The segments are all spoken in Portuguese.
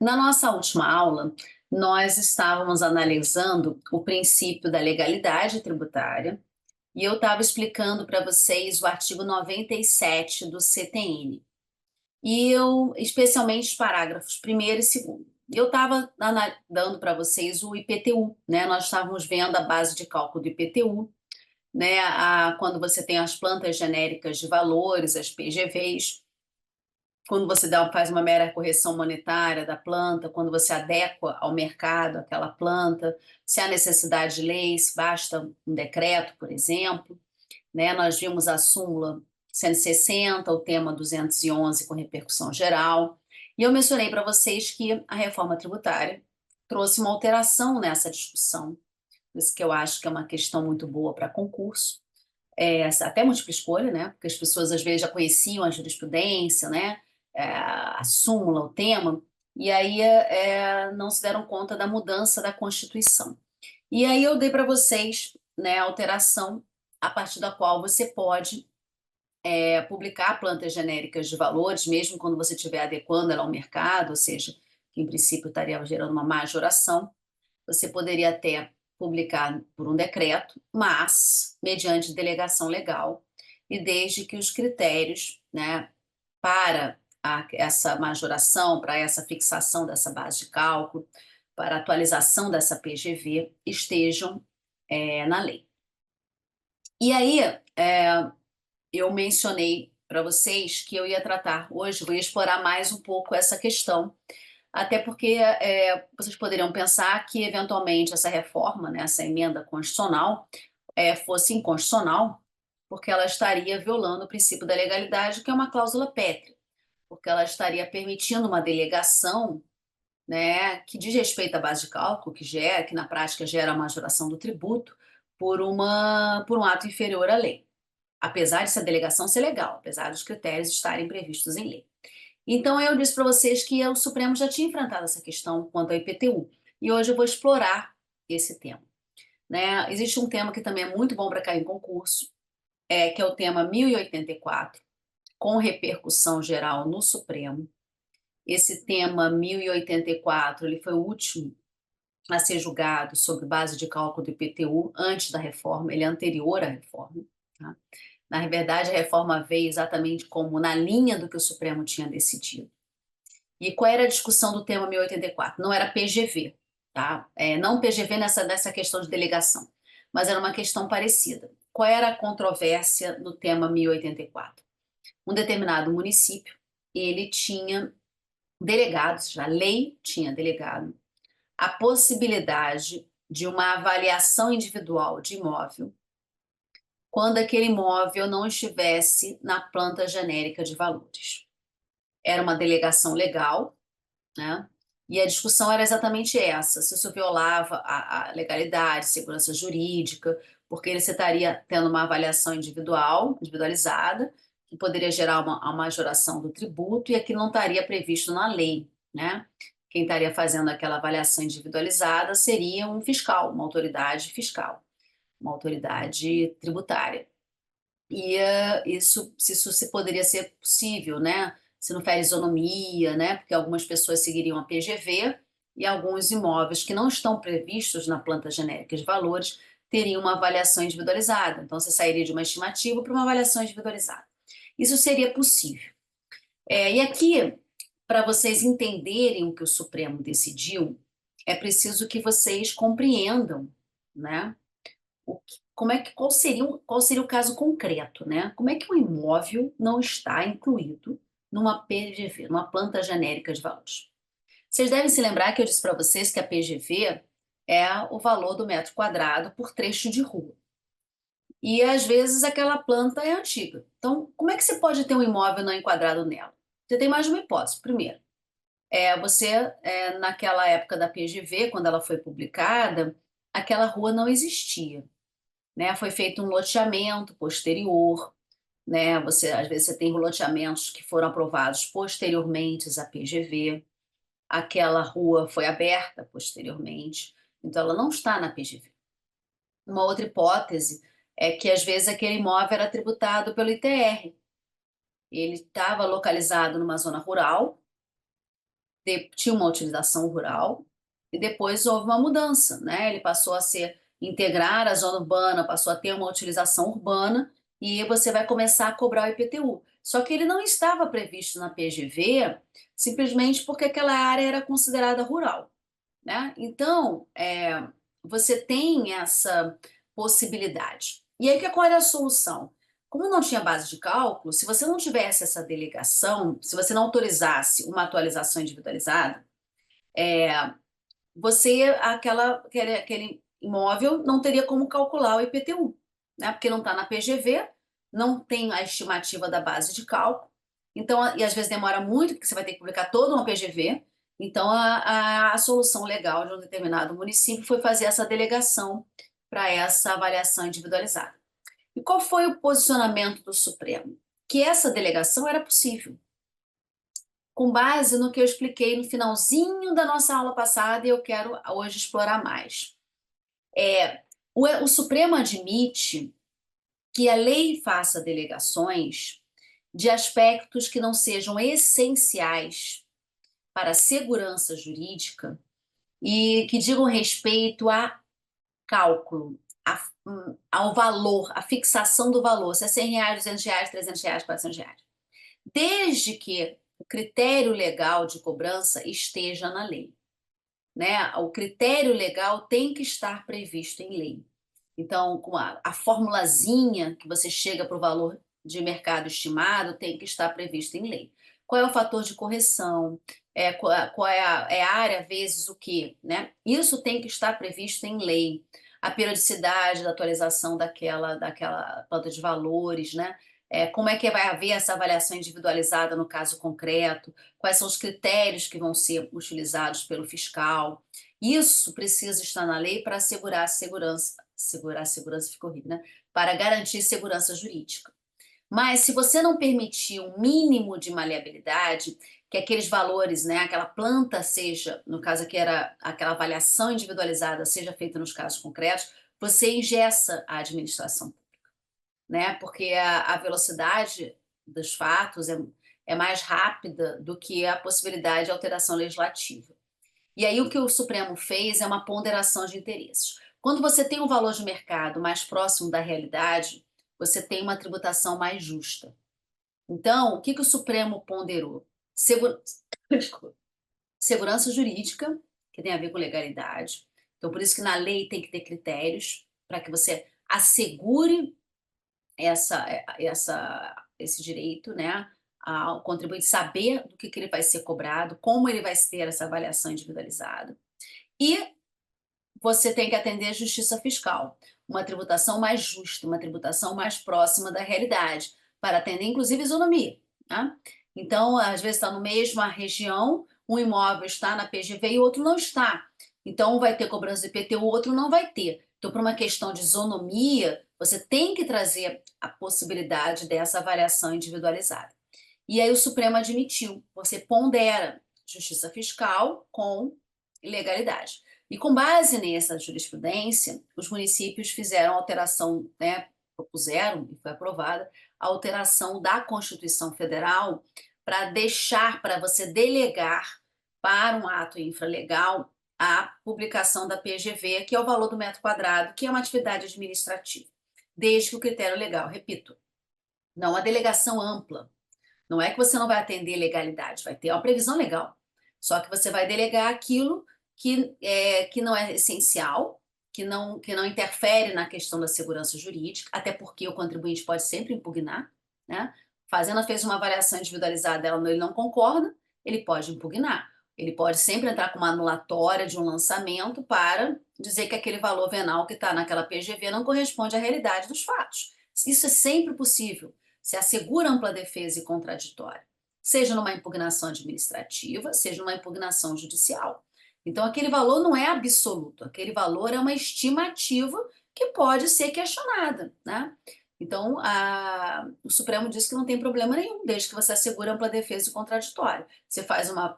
Na nossa última aula, nós estávamos analisando o princípio da legalidade tributária e eu estava explicando para vocês o artigo 97 do CTN. E eu, especialmente os parágrafos primeiro e segundo. Eu estava dando para vocês o IPTU, né? Nós estávamos vendo a base de cálculo do IPTU, né? Quando você tem as plantas genéricas de valores, as PGVs, quando você faz uma mera correção monetária da planta, quando você adequa ao mercado aquela planta, se há necessidade de lei, se basta um decreto, por exemplo, né? Nós vimos a súmula 160, o tema 211 com repercussão geral, e eu mencionei para vocês que a reforma tributária trouxe uma alteração nessa discussão, por isso que eu acho que é uma questão muito boa para concurso, até múltipla escolha, né? Porque as pessoas às vezes já conheciam a jurisprudência, né? A súmula, o tema, e aí não se deram conta da mudança da Constituição. E aí eu dei para vocês, né, a alteração a partir da qual você pode publicar plantas genéricas de valores, mesmo quando você estiver adequando ela ao mercado, ou seja, que em princípio estaria gerando uma majoração, você poderia até publicar por um decreto, mas mediante delegação legal, e desde que os critérios, né, para essa majoração, para essa fixação dessa base de cálculo, para a atualização dessa PGV, estejam na lei. E aí, eu mencionei para vocês que eu ia tratar hoje, vou explorar mais um pouco essa questão, até porque vocês poderiam pensar que, eventualmente, essa reforma, né, essa emenda constitucional, fosse inconstitucional, porque ela estaria violando o princípio da legalidade, que é uma cláusula pétrea, porque ela estaria permitindo uma delegação, né, que diz respeito à base de cálculo, que na prática gera a majoração do tributo, por um ato inferior à lei, apesar de essa delegação ser legal, apesar dos critérios estarem previstos em lei. Então, eu disse para vocês que o Supremo já tinha enfrentado essa questão quanto ao IPTU, e hoje eu vou explorar esse tema. Né? Existe um tema que também é muito bom para cair em concurso, que é o tema 1084, com repercussão geral no Supremo. Esse tema 1084, ele foi o último a ser julgado sobre base de cálculo do IPTU antes da reforma, ele é anterior à reforma. Tá? Na verdade, a reforma veio exatamente como na linha do que o Supremo tinha decidido. E qual era a discussão do tema 1084? Não era PGV, tá? Não PGV nessa questão de delegação, mas era uma questão parecida. Qual era a controvérsia no tema 1084? Um determinado município, ele tinha delegados, a lei tinha delegado, a possibilidade de uma avaliação individual de imóvel quando aquele imóvel não estivesse na planta genérica de valores. Era uma delegação legal, né? E a discussão era exatamente essa: se isso violava a legalidade, segurança jurídica, porque você estaria tendo uma avaliação individualizada, que poderia gerar uma majoração do tributo, e aquilo não estaria previsto na lei, né? Quem estaria fazendo aquela avaliação individualizada seria um fiscal, uma autoridade fiscal, uma autoridade tributária. E se isso se poderia ser possível, né? Se não fere isonomia, né? Porque algumas pessoas seguiriam a PGV e alguns imóveis que não estão previstos na planta genérica de valores teriam uma avaliação individualizada. Então, você sairia de uma estimativa para uma avaliação individualizada. Isso seria possível. E aqui, para vocês entenderem o que o Supremo decidiu, é preciso que vocês compreendam, né? Qual seria o caso concreto, né? Como é que um imóvel não está incluído numa PGV, numa planta genérica de valores? Vocês devem se lembrar que eu disse para vocês que a PGV é o valor do metro quadrado por trecho de rua. E às vezes aquela planta é antiga. Então, como é que você pode ter um imóvel não enquadrado nela? Você tem mais de uma hipótese. Primeiro, naquela época da PGV, quando ela foi publicada, aquela rua não existia, né? Foi feito um loteamento posterior, né? Às vezes você tem loteamentos que foram aprovados posteriormente à PGV. Aquela rua foi aberta posteriormente, então ela não está na PGV. Uma outra hipótese é que às vezes aquele imóvel era tributado pelo ITR. Ele estava localizado numa zona rural, tinha uma utilização rural e depois houve uma mudança, né? Ele passou a integrar a zona urbana, passou a ter uma utilização urbana e você vai começar a cobrar o IPTU. Só que ele não estava previsto na PGV simplesmente porque aquela área era considerada rural, né? Então, você tem essa possibilidade. E aí, qual era a solução? Como não tinha base de cálculo, se você não tivesse essa delegação, se você não autorizasse uma atualização individualizada, aquele imóvel não teria como calcular o IPTU, né? Porque não está na PGV, não tem a estimativa da base de cálculo, então, e às vezes demora muito, porque você vai ter que publicar toda uma PGV. Então, a solução legal de um determinado município foi fazer essa delegação para essa avaliação individualizada. E qual foi o posicionamento do Supremo? Que essa delegação era possível, com base no que eu expliquei no finalzinho da nossa aula passada e eu quero hoje explorar mais. O Supremo admite que a lei faça delegações de aspectos que não sejam essenciais para a segurança jurídica e que digam respeito a cálculo, ao valor, a fixação do valor, se é R$ 100, R$ 200, R$ 300, R$ 400, desde que o critério legal de cobrança esteja na lei, né? O critério legal tem que estar previsto em lei. Então, com a formulazinha que você chega para o valor de mercado estimado tem que estar previsto em lei. Qual é o fator de correção? Qual é a área vezes o quê, né? Isso tem que estar previsto em lei. A periodicidade da atualização daquela planta de valores, né? Como é que vai haver essa avaliação individualizada no caso concreto? Quais são os critérios que vão ser utilizados pelo fiscal? Isso precisa estar na lei para assegurar a segurança ficou horrível, né? Para garantir segurança jurídica. Mas se você não permitir um mínimo de maleabilidade, que aqueles valores, né, aquela planta seja, no caso aqui era aquela avaliação individualizada, seja feita nos casos concretos, você engessa a administração, né? Porque a velocidade dos fatos é mais rápida do que a possibilidade de alteração legislativa. E aí o que o Supremo fez é uma ponderação de interesses. Quando você tem um valor de mercado mais próximo da realidade, você tem uma tributação mais justa. Então, o que o Supremo ponderou? Segurança jurídica, que tem a ver com legalidade. Então, por isso que na lei tem que ter critérios para que você assegure esse direito, né? Ao contribuinte saber do que ele vai ser cobrado, como ele vai ter essa avaliação individualizada. E você tem que atender à justiça fiscal, uma tributação mais justa, uma tributação mais próxima da realidade, para atender inclusive isonomia, né? Então, às vezes está no mesma região, um imóvel está na PGV e o outro não está. Então, um vai ter cobrança de IPTU, o outro não vai ter. Então, por uma questão de isonomia, você tem que trazer a possibilidade dessa avaliação individualizada. E aí o Supremo admitiu, você pondera justiça fiscal com legalidade. E com base nessa jurisprudência, os municípios fizeram alteração, né, propuseram, e foi aprovada, a alteração da Constituição Federal para você delegar para um ato infralegal a publicação da PGV, que é o valor do metro quadrado, que é uma atividade administrativa, desde que o critério legal, repito, não a delegação ampla. Não é que você não vai atender legalidade, vai ter uma previsão legal. Só que você vai delegar aquilo que não é essencial, que não interfere na questão da segurança jurídica, até porque o contribuinte pode sempre impugnar, né? A Fazenda fez uma avaliação individualizada, ele não concorda, ele pode impugnar. Ele pode sempre entrar com uma anulatória de um lançamento para dizer que aquele valor venal que está naquela PGV não corresponde à realidade dos fatos. Isso é sempre possível. Se assegura ampla defesa e contraditória, seja numa impugnação administrativa, seja numa impugnação judicial. Então, aquele valor não é absoluto, aquele valor é uma estimativa que pode ser questionada, né? Então, o Supremo diz que não tem problema nenhum, desde que você assegure ampla defesa e contraditória. Você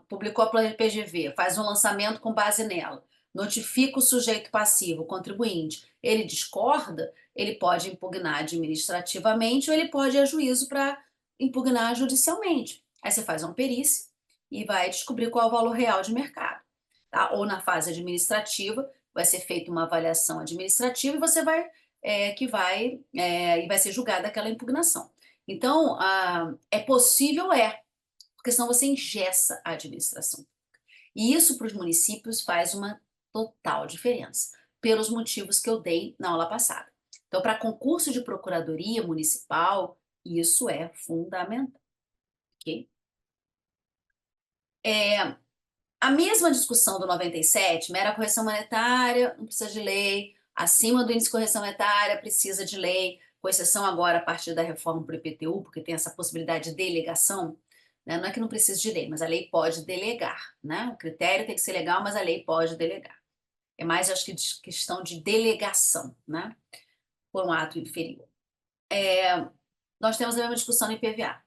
publicou a PGV, faz um lançamento com base nela, notifica o sujeito passivo, o contribuinte, ele discorda, ele pode impugnar administrativamente ou ele pode ir a juízo para impugnar judicialmente. Aí você faz uma perícia e vai descobrir qual é o valor real de mercado, tá? Ou na fase administrativa, vai ser feita uma avaliação administrativa e você vai, e vai ser julgada aquela impugnação. Então, é possível, porque senão você engessa a administração. E isso para os municípios faz uma total diferença, pelos motivos que eu dei na aula passada. Então, para concurso de procuradoria municipal, isso é fundamental, ok? A mesma discussão do 97, mera correção monetária, não precisa de lei, acima do índice de correção monetária, precisa de lei, com exceção agora a partir da reforma para o IPTU, porque tem essa possibilidade de delegação, né? Não é que não precisa de lei, mas a lei pode delegar, né? O critério tem que ser legal, mas a lei pode delegar. É mais, acho que, questão de delegação, né? Por um ato inferior. Nós temos a mesma discussão no IPVA.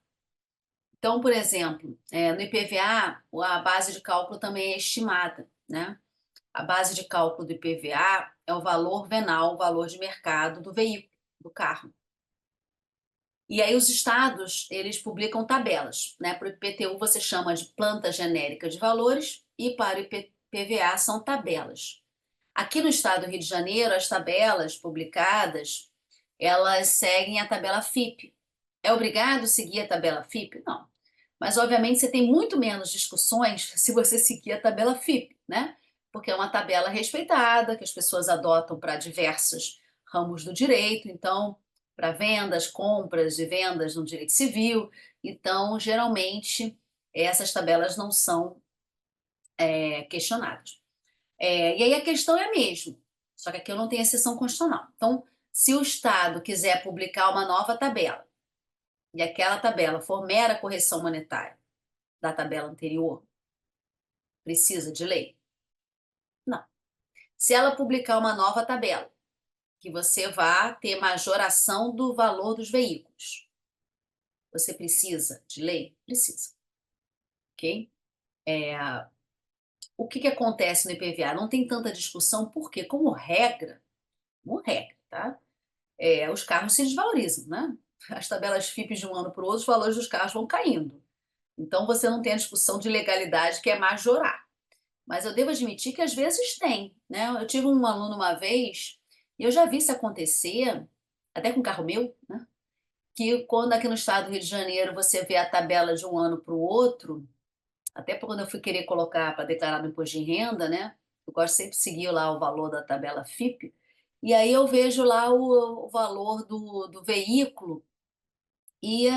Então, por exemplo, no IPVA, a base de cálculo também é estimada, né? A base de cálculo do IPVA é o valor venal, o valor de mercado do veículo, do carro. E aí os estados, eles publicam tabelas, né? Para o IPTU você chama de planta genérica de valores e para o IPVA são tabelas. Aqui no estado do Rio de Janeiro, as tabelas publicadas, elas seguem a tabela FIPE. É obrigado seguir a tabela FIPE? Não. Mas, obviamente, você tem muito menos discussões se você seguir a tabela FIPE, né? Porque é uma tabela respeitada, que as pessoas adotam para diversos ramos do direito, então, para vendas, compras e vendas no direito civil. Então, geralmente, essas tabelas não são questionadas. E aí a questão é a mesma, só que aqui eu não tenho exceção constitucional. Então, se o Estado quiser publicar uma nova tabela, e aquela tabela for mera correção monetária da tabela anterior, precisa de lei? Não. Se ela publicar uma nova tabela, que você vá ter majoração do valor dos veículos, você precisa de lei? Precisa. Ok? O que acontece no IPVA? Não tem tanta discussão, porque, como regra, tá? Os carros se desvalorizam, né? As tabelas FIPE de um ano para o outro, os valores dos carros vão caindo. Então, você não tem a discussão de legalidade, que é majorar. Mas eu devo admitir que às vezes tem, né? Eu tive um aluno uma vez, e eu já vi isso acontecer, até com carro meu, né? Que quando aqui no estado do Rio de Janeiro você vê a tabela de um ano para o outro, até quando eu fui querer colocar para declarar no imposto de renda, né? Eu gosto sempre de seguir lá o valor da tabela FIPE, e aí eu vejo lá o valor do veículo e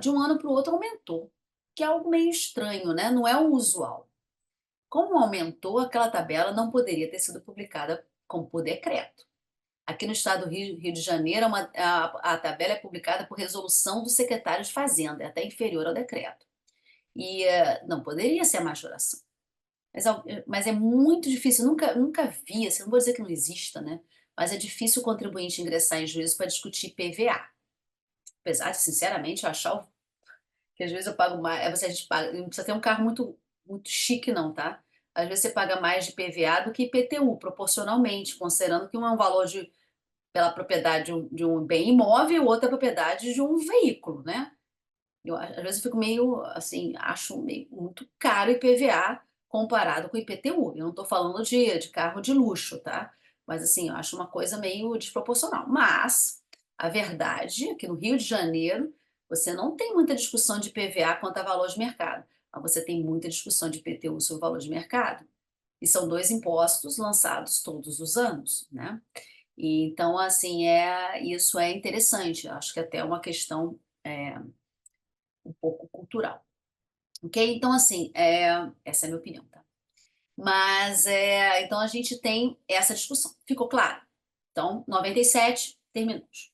de um ano para o outro aumentou, que é algo meio estranho, né? Não é o usual. Como aumentou, aquela tabela não poderia ter sido publicada como por decreto. Aqui no estado do Rio de Janeiro, a tabela é publicada por resolução do secretário de Fazenda, é até inferior ao decreto. E não poderia ser a majoração. Mas é muito difícil, nunca vi, assim, não vou dizer que não exista, né? Mas é difícil o contribuinte ingressar em juízo para discutir PVA. Apesar de, sinceramente, eu achar que às vezes eu pago mais. A gente paga, não precisa ter um carro muito chique, não, tá? Às vezes você paga mais de PVA do que IPTU, proporcionalmente, considerando que um é um valor pela propriedade de um bem imóvel e o outro é a propriedade de um veículo, né? Às vezes eu fico meio assim, acho meio, muito caro IPVA comparado com o IPTU. Eu não estou falando de carro de luxo, tá? Mas assim, eu acho uma coisa meio desproporcional. Mas a verdade é que no Rio de Janeiro você não tem muita discussão de IPVA quanto a valor de mercado, mas você tem muita discussão de IPTU sobre o valor de mercado. E são dois impostos lançados todos os anos, né? E, então, assim, isso é interessante. Eu acho que até é uma questão um pouco cultural. Ok? Então, assim, essa é a minha opinião, tá? Mas, então a gente tem essa discussão. Ficou claro? Então, 97, terminamos.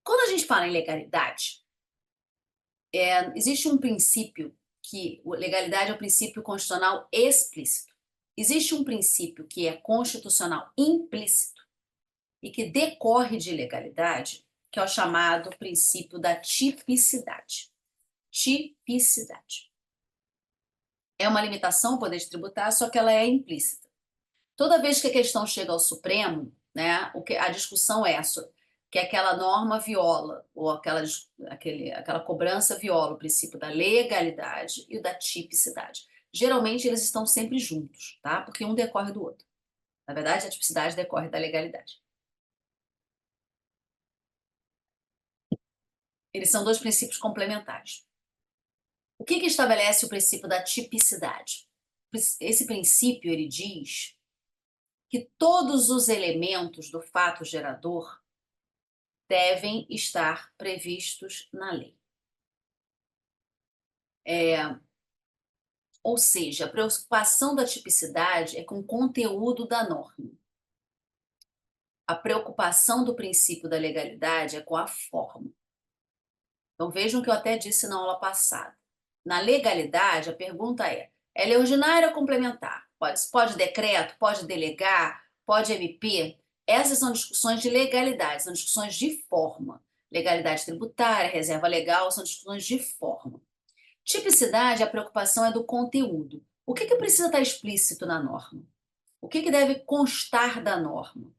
Quando a gente fala em legalidade, existe um princípio legalidade é o princípio constitucional explícito. Existe um princípio que é constitucional implícito e que decorre de legalidade, que é o chamado princípio da tipicidade. Tipicidade. É uma limitação ao poder de tributar, só que ela é implícita. Toda vez que a questão chega ao Supremo, né, a discussão é que aquela norma viola, ou aquela cobrança viola o princípio da legalidade e o da tipicidade. Geralmente eles estão sempre juntos, tá? Porque um decorre do outro. Na verdade, a tipicidade decorre da legalidade. Eles são dois princípios complementares. O que estabelece o princípio da tipicidade? Esse princípio, ele diz que todos os elementos do fato gerador devem estar previstos na lei. Ou seja, a preocupação da tipicidade é com o conteúdo da norma. A preocupação do princípio da legalidade é com a forma. Então vejam o que eu até disse na aula passada. Na legalidade, a pergunta ela é ordinária ou complementar? Pode decreto, pode delegar, pode MP? Essas são discussões de legalidade, são discussões de forma. Legalidade tributária, reserva legal, são discussões de forma. Tipicidade, a preocupação é do conteúdo. O que precisa estar explícito na norma? O que deve constar da norma?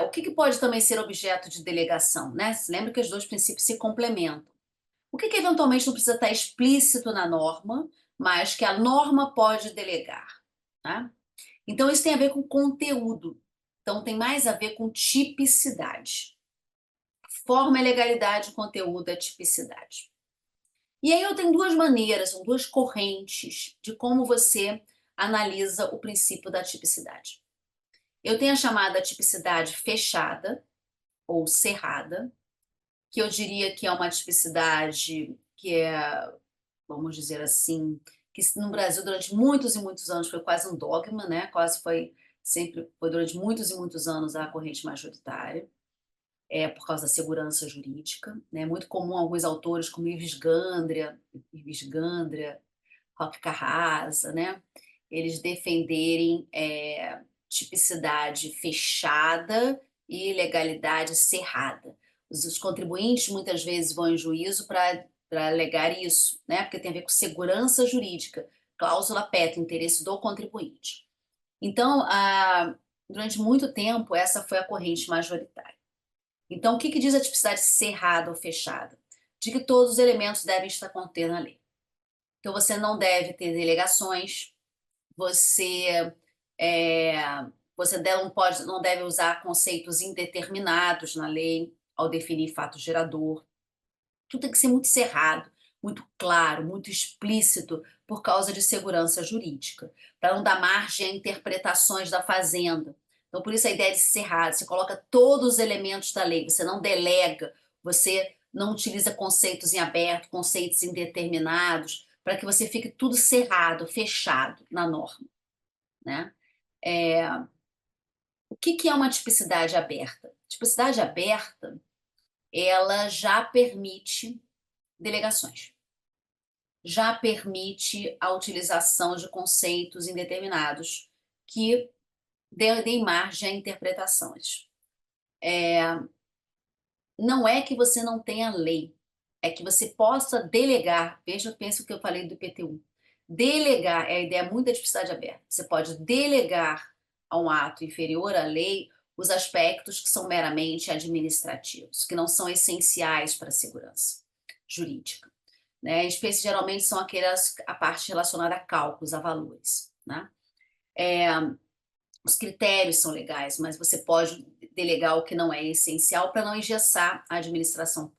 O que pode também ser objeto de delegação, né? Se lembra que os dois princípios se complementam. O que eventualmente não precisa estar explícito na norma, mas que a norma pode delegar, tá? Então, isso tem a ver com conteúdo. Então, tem mais a ver com tipicidade. Forma é legalidade, conteúdo é tipicidade. E aí eu tenho duas maneiras, são duas correntes de como você analisa o princípio da tipicidade. Eu tenho a chamada tipicidade fechada ou cerrada, que eu diria que é uma tipicidade que é, vamos dizer assim, que no Brasil durante muitos e muitos anos foi quase um dogma, né? Sempre foi durante muitos e muitos anos a corrente majoritária, por causa da segurança jurídica, né? É muito comum alguns autores como Ives Gandria, Roque Carrasa, né? Eles defenderem tipicidade fechada e legalidade cerrada. Os contribuintes muitas vezes vão em juízo para alegar isso, né? Porque tem a ver com segurança jurídica, cláusula pet, interesse do contribuinte. Então, durante muito tempo, essa foi a corrente majoritária. Então, o que diz a tipicidade cerrada ou fechada? De que todos os elementos devem estar contidos na lei. Então, você não deve ter delegações, você, é, você não deve usar conceitos indeterminados na lei ao definir fato gerador. Tudo tem que ser muito cerrado, muito claro, muito explícito, por causa de segurança jurídica, para não dar margem a interpretações da fazenda. Então, por isso a ideia de cerrado, você coloca todos os elementos da lei, você não delega, você não utiliza conceitos em aberto, conceitos indeterminados, para que você fique tudo cerrado, fechado na norma, né? O que é uma tipicidade aberta? Tipicidade aberta, ela já permite delegações, já permite a utilização de conceitos indeterminados que deem margem a interpretações. Não é que você não tenha lei, é que você possa delegar. Pensa o que eu falei do IPTU. Delegar é a ideia muito da tipicidade aberta. Você pode delegar a um ato inferior à lei os aspectos que são meramente administrativos, que não são essenciais para a segurança jurídica, né? Geralmente são a parte relacionada a cálculos, a valores, né? Os critérios são legais, mas você pode delegar o que não é essencial para não engessar a administração.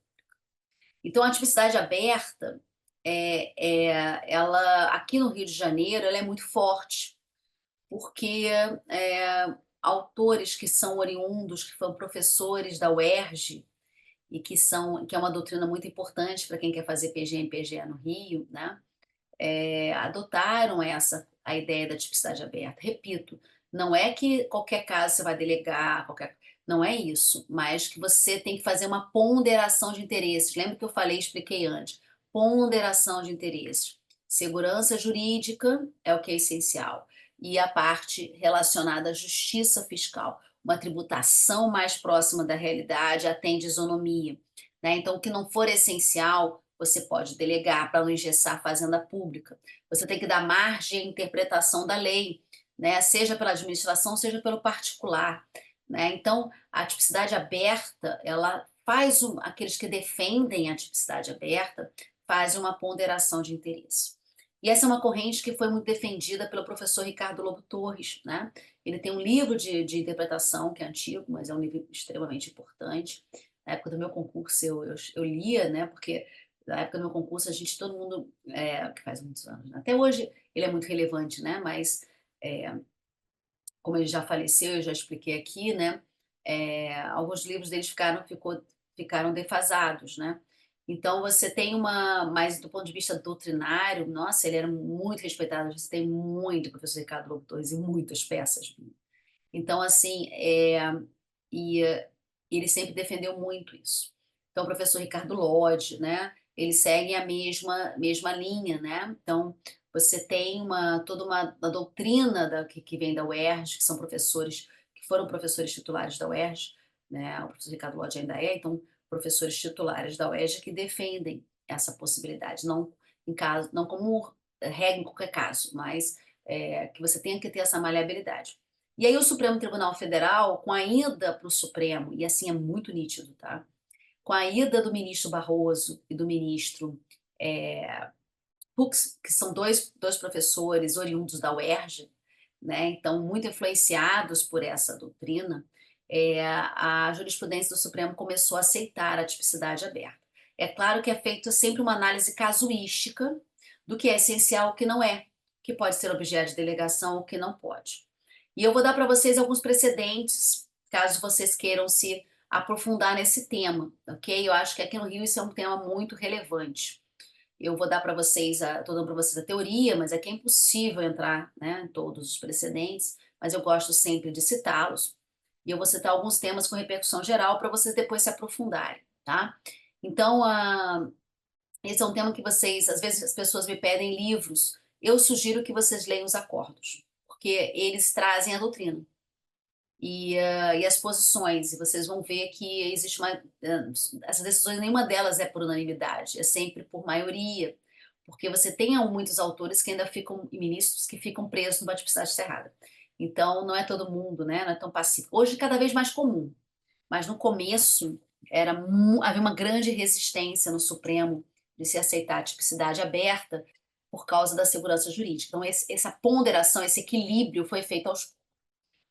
Então, a atividade aberta, ela aqui no Rio de Janeiro, ela é muito forte, porque autores que são oriundos, que foram professores da UERJ, e que é uma doutrina muito importante para quem quer fazer PGM e PGE no Rio, né? Adotaram a ideia da tipicidade aberta. Repito, não é que qualquer caso você vai delegar, não é isso, mas que você tem que fazer uma ponderação de interesses. Lembra que eu expliquei antes? Ponderação de interesses. Segurança jurídica é o que é essencial. E a parte relacionada à justiça fiscal. Uma tributação mais próxima da realidade atende isonomia, né? Então, o que não for essencial, você pode delegar para não engessar a fazenda pública. Você tem que dar margem à interpretação da lei, né? Seja pela administração, seja pelo particular. né? Então, a tipicidade aberta, ela faz aqueles que defendem a tipicidade aberta fazem uma ponderação de interesse. E essa é uma corrente que foi muito defendida pelo professor Ricardo Lobo Torres, né? Ele tem um livro de interpretação que é antigo, mas é um livro extremamente importante. Na época do meu concurso eu lia, né? Porque na época do meu concurso a gente, todo mundo, que faz muitos anos, né? Até hoje ele é muito relevante, né? Mas é, como ele já faleceu, eu já expliquei aqui, né? Alguns livros deles ficaram defasados, né? Então você tem mas do ponto de vista doutrinário, nossa, ele era muito respeitado. Você tem muito professor Ricardo Lobo Torres e muitas peças. Então assim, e ele sempre defendeu muito isso. Então o professor Ricardo Lodge, né? Eles seguem a mesma linha, né? Então você tem toda uma doutrina que vem da UERJ, que são professores que foram professores titulares da UERJ, né? O professor Ricardo Lodge ainda é, então professores titulares da UERJ que defendem essa possibilidade, não como regra em qualquer caso, mas que você tenha que ter essa maleabilidade. E aí o Supremo Tribunal Federal, com a ida para o Supremo, e assim é muito nítido, tá? Com a ida do ministro Barroso e do ministro Fux, que são dois professores oriundos da UERJ, né? Então muito influenciados por essa doutrina, a jurisprudência do Supremo começou a aceitar a tipicidade aberta. É claro que é feita sempre uma análise casuística do que é essencial e o que não é, que pode ser objeto de delegação ou que não pode. E eu vou dar para vocês alguns precedentes, caso vocês queiram se aprofundar nesse tema, ok? Eu acho que aqui no Rio isso é um tema muito relevante. Eu vou dar para vocês, estou dando para vocês a teoria, mas aqui é impossível entrar, né, em todos os precedentes, mas eu gosto sempre de citá-los. E eu vou citar alguns temas com repercussão geral para vocês depois se aprofundarem, tá? Então, esse é um tema que às vezes as pessoas me pedem livros, eu sugiro que vocês leiam os acordos, porque eles trazem a doutrina e as posições, e vocês vão ver que existe essas decisões, nenhuma delas é por unanimidade, é sempre por maioria, porque você tem muitos autores que ainda ficam, e ministros que ficam presos numa tipicidade cerrada. Então, não é todo mundo, né? Não é tão pacífico. Hoje, cada vez mais comum, mas no começo havia uma grande resistência no Supremo de se aceitar a tipicidade aberta por causa da segurança jurídica. Então, essa ponderação, esse equilíbrio foi feito aos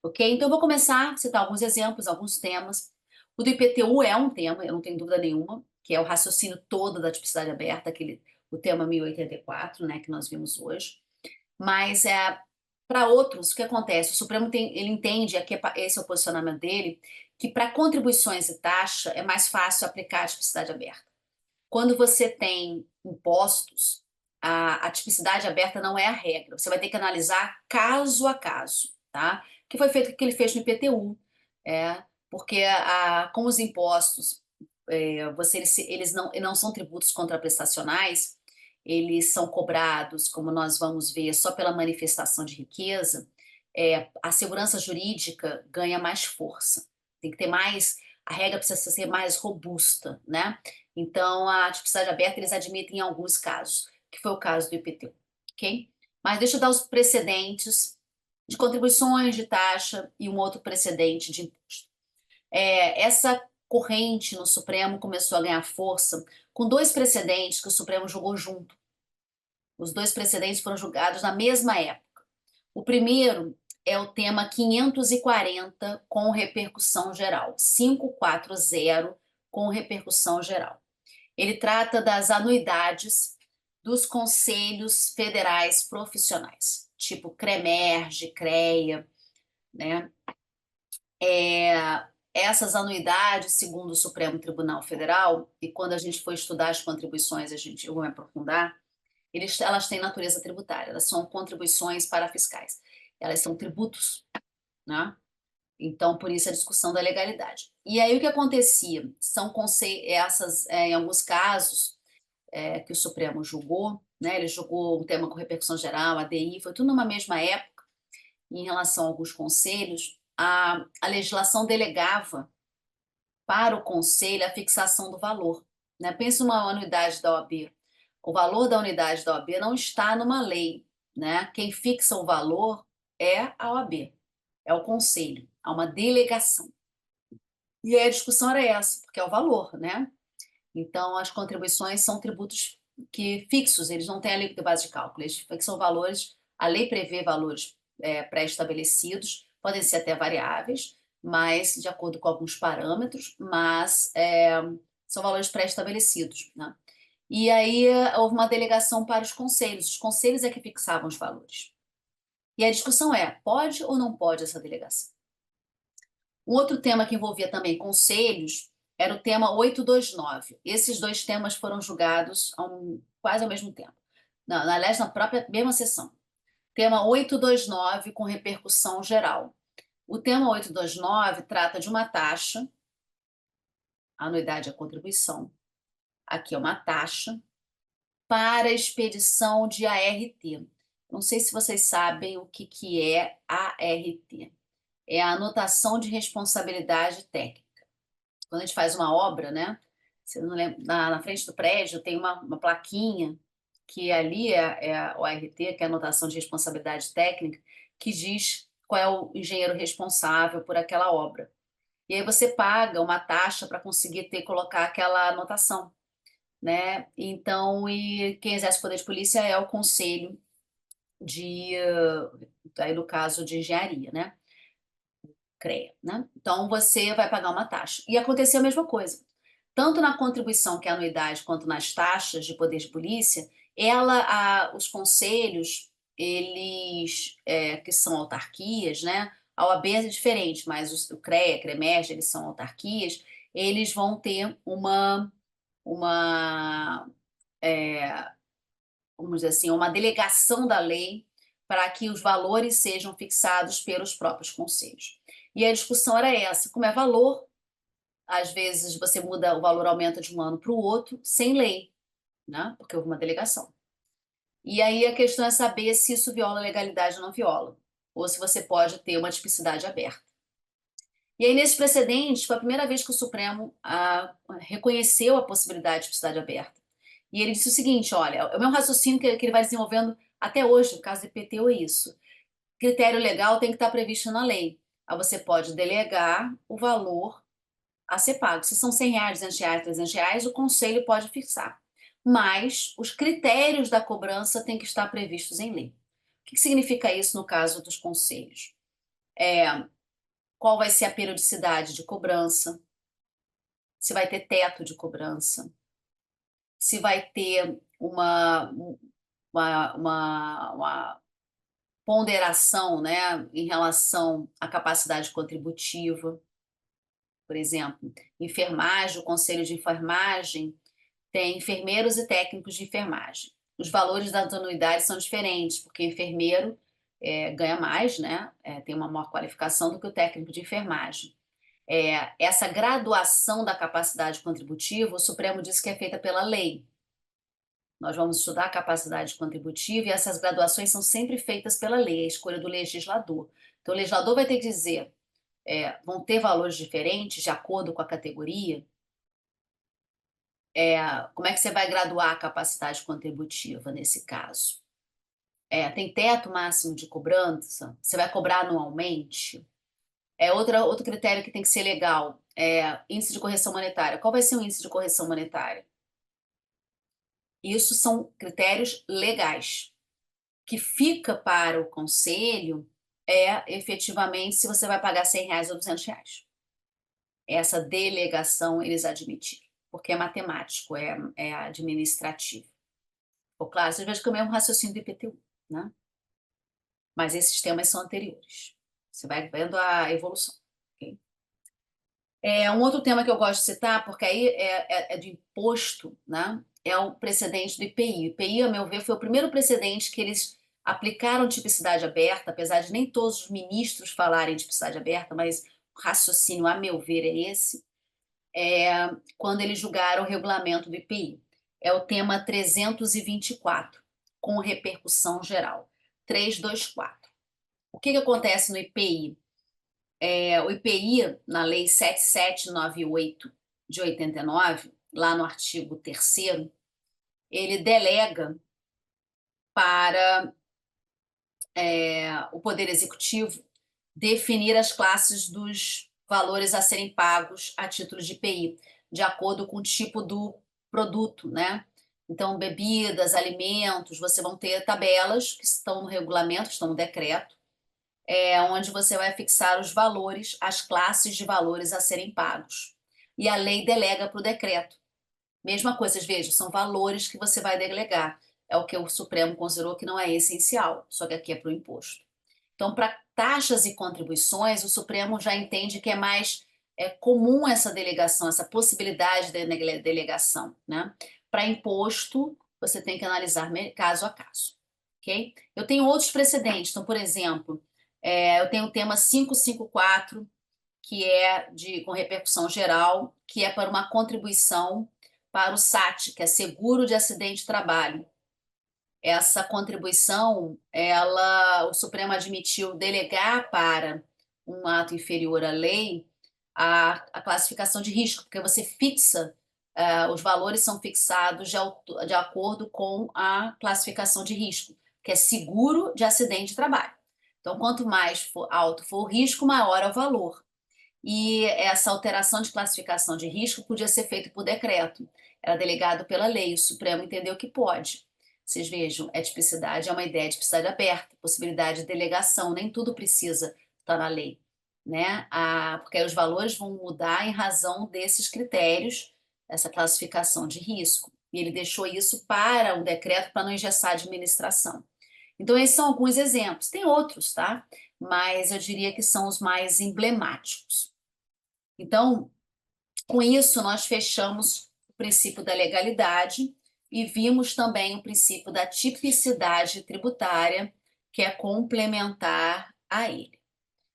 ok? Então, eu vou começar a citar alguns exemplos, alguns temas. O do IPTU é um tema, eu não tenho dúvida nenhuma, que é o raciocínio todo da tipicidade aberta, o tema 1084, né, que nós vimos hoje. Mas, para outros, o que acontece? O Supremo ele entende, esse é o posicionamento dele, que para contribuições e taxa é mais fácil aplicar a tipicidade aberta. Quando você tem impostos, a tipicidade aberta não é a regra. Você vai ter que analisar caso a caso, tá? Que foi feito o que ele fez no IPTU, porque como os impostos, eles não são tributos contraprestacionais, eles são cobrados, como nós vamos ver, só pela manifestação de riqueza, a segurança jurídica ganha mais força. Tem que ter mais, a regra precisa ser mais robusta, né? Então, a tipicidade aberta eles admitem em alguns casos, que foi o caso do IPTU, ok? Mas deixa eu dar os precedentes de contribuições de taxa e um outro precedente de imposto. Essa corrente no Supremo começou a ganhar força com dois precedentes que o Supremo julgou junto. Os dois precedentes foram julgados na mesma época. O primeiro é o tema 540 com repercussão geral, 540 com repercussão geral. Ele trata das anuidades dos conselhos federais profissionais, tipo CREMERGE, CREA, né? Essas anuidades, segundo o Supremo Tribunal Federal, e quando a gente for estudar as contribuições, eu vou me aprofundar, elas têm natureza tributária, elas são contribuições para fiscais, elas são tributos, né? Então, por isso a discussão da legalidade. E aí o que acontecia? Em alguns casos, que o Supremo julgou, né? Ele julgou um tema com repercussão geral, ADI, foi tudo numa mesma época, em relação a alguns conselhos, a legislação delegava para o conselho a fixação do valor, né? Pensa numa unidade da OAB. O valor da unidade da OAB não está numa lei, né? Quem fixa o valor é a OAB, é o conselho. há uma delegação. E aí a discussão era essa, porque é o valor, né? Então, as contribuições são tributos fixos, eles não têm alíquota de base de cálculo, eles fixam valores, a lei prevê valores pré-estabelecidos, podem ser até variáveis, mas de acordo com alguns parâmetros, mas são valores pré-estabelecidos, né? E aí houve uma delegação para os conselhos é que fixavam os valores. E a discussão é, pode ou não pode essa delegação? Um outro tema que envolvia também conselhos era o tema 829. Esses dois temas foram julgados quase ao mesmo tempo. Não, aliás, na própria mesma sessão. Tema 829 com repercussão geral. O tema 829 trata de uma taxa, a anuidade é a contribuição, aqui é uma taxa, para expedição de ART. Não sei se vocês sabem o que é ART. É a anotação de responsabilidade técnica. Quando a gente faz uma obra, né? Você não lembra, na frente do prédio tem uma plaquinha que ali é o ART, que é a anotação de responsabilidade técnica, que diz qual é o engenheiro responsável por aquela obra. E aí você paga uma taxa para conseguir colocar aquela anotação, né? Então, e quem exerce o poder de polícia é o conselho aí no caso de engenharia, né? CREA, né? Então você vai pagar uma taxa. E aconteceu a mesma coisa. Tanto na contribuição, que é a anuidade, quanto nas taxas de poder de polícia, os conselhos, eles, que são autarquias, né? A OAB é diferente, mas o CREA, CREMERG, eles são autarquias, eles vão ter uma vamos dizer assim, uma delegação da lei para que os valores sejam fixados pelos próprios conselhos. E a discussão era essa, como é valor, às vezes você muda, o valor aumenta de um ano para o outro, sem lei, né? Porque houve uma delegação. E aí a questão é saber se isso viola a legalidade ou não viola, ou se você pode ter uma tipicidade aberta. E aí, nesse precedente, foi a primeira vez que o Supremo reconheceu a possibilidade de tipicidade aberta. E ele disse o seguinte: olha, é o meu raciocínio que ele vai desenvolvendo até hoje, no caso do IPTU, é isso. Critério legal tem que estar previsto na lei. Aí você pode delegar o valor a ser pago. Se são R$ 100, R$ 200, R$ 300, o conselho pode fixar. Mas os critérios da cobrança têm que estar previstos em lei. O que significa isso no caso dos conselhos? Qual vai ser a periodicidade de cobrança? Se vai ter teto de cobrança? Se vai ter uma ponderação, né, em relação à capacidade contributiva? Por exemplo, enfermagem, o conselho de enfermagem tem enfermeiros e técnicos de enfermagem. Os valores das anuidades são diferentes, porque o enfermeiro ganha mais, né? Tem uma maior qualificação do que o técnico de enfermagem. Essa graduação da capacidade contributiva, o Supremo disse que é feita pela lei. Nós vamos estudar a capacidade contributiva e essas graduações são sempre feitas pela lei, a escolha do legislador. Então, o legislador vai ter que dizer, vão ter valores diferentes de acordo com a categoria. Como é que você vai graduar a capacidade contributiva nesse caso? Tem teto máximo de cobrança? Você vai cobrar anualmente? Outro critério que tem que ser legal índice de correção monetária. Qual vai ser o índice de correção monetária? Isso são critérios legais. O que fica para o conselho efetivamente se você vai pagar R$ 100 ou R$ 200. Essa delegação eles admitiram, porque é matemático, é administrativo. Ficou claro? Vocês vejam que é o mesmo raciocínio do IPTU, né? Mas esses temas são anteriores. Você vai vendo a evolução. Okay? Um outro tema que eu gosto de citar, porque aí é de imposto, né? É o precedente do IPI. O IPI, a meu ver, foi o primeiro precedente que eles aplicaram tipicidade aberta, apesar de nem todos os ministros falarem de tipicidade aberta, mas o raciocínio, a meu ver, é esse, quando eles julgaram o regulamento do IPI. É o tema 324, com repercussão geral. 324. O que acontece no IPI? O IPI, na Lei 7798 de 89, lá no artigo 3º, ele delega para o Poder Executivo definir as classes dos valores a serem pagos a título de IPI, de acordo com o tipo do produto, né? Então, bebidas, alimentos, você vão ter tabelas que estão no regulamento, estão no decreto, onde você vai fixar os valores, as classes de valores a serem pagos. E a lei delega para o decreto. Mesma coisa, vocês vejam, são valores que você vai delegar. É o que o Supremo considerou que não é essencial, só que aqui é para o imposto. Então, para taxas e contribuições, o Supremo já entende que é mais comum essa delegação, essa possibilidade de delegação, né? Para imposto, você tem que analisar caso a caso, ok? Eu tenho outros precedentes. Então, por exemplo, eu tenho o tema 554, que é com repercussão geral, que é para uma contribuição para o SAT, que é Seguro de Acidente de Trabalho. Essa contribuição, o Supremo admitiu delegar para um ato inferior à lei a classificação de risco, porque você fixa, os valores são fixados de acordo com a classificação de risco, que é seguro de acidente de trabalho. Então, quanto mais alto for o risco, maior é o valor. E essa alteração de classificação de risco podia ser feita por decreto, era delegado pela lei, o Supremo entendeu que pode. Vocês vejam, tipicidade é uma ideia de tipicidade aberta, possibilidade de delegação, nem tudo precisa estar na lei, né? Porque aí os valores vão mudar em razão desses critérios, essa classificação de risco. E ele deixou isso para um decreto para não engessar a administração. Então, esses são alguns exemplos. Tem outros, tá? Mas eu diria que são os mais emblemáticos. Então, com isso, nós fechamos o princípio da legalidade e vimos também o princípio da tipicidade tributária, que é complementar a ele.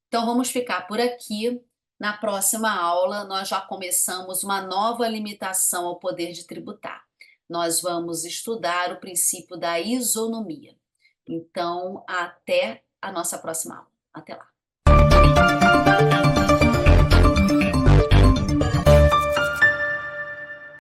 Então, vamos ficar por aqui. Na próxima aula, nós já começamos uma nova limitação ao poder de tributar. Nós vamos estudar o princípio da isonomia. Então, até a nossa próxima aula. Até lá.